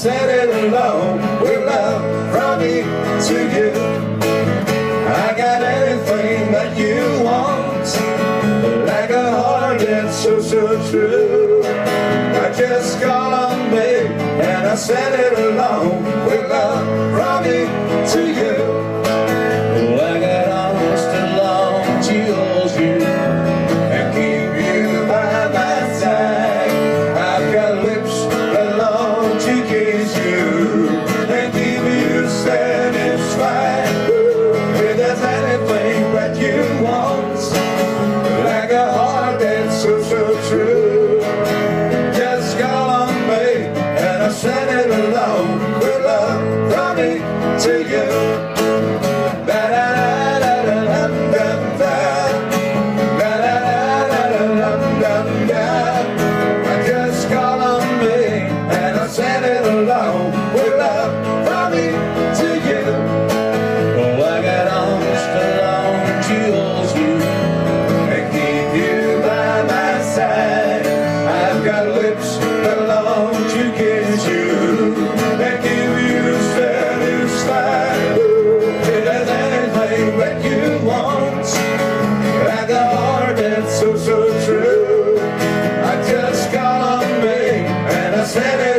sent it along with love from me to you. I got anything that you want, like a heart that's so, so true. I just call on me and I sent it along with love from me to you. I got arms to long to hold you and keep you by my side. I've got lips that long to kiss you and keep you satisfied. If there's anything that you want, like a heart that's so, so true, just call on me and I send it along with love from me to you. Just call on me and I send it along with love from me to you. Oh, I got arms to long to hold you and keep you by my side. I've got lips that long to kiss you and keep you satisfied. If there's anything that you want, like a heart that's so, so true, I just call on me and I said it.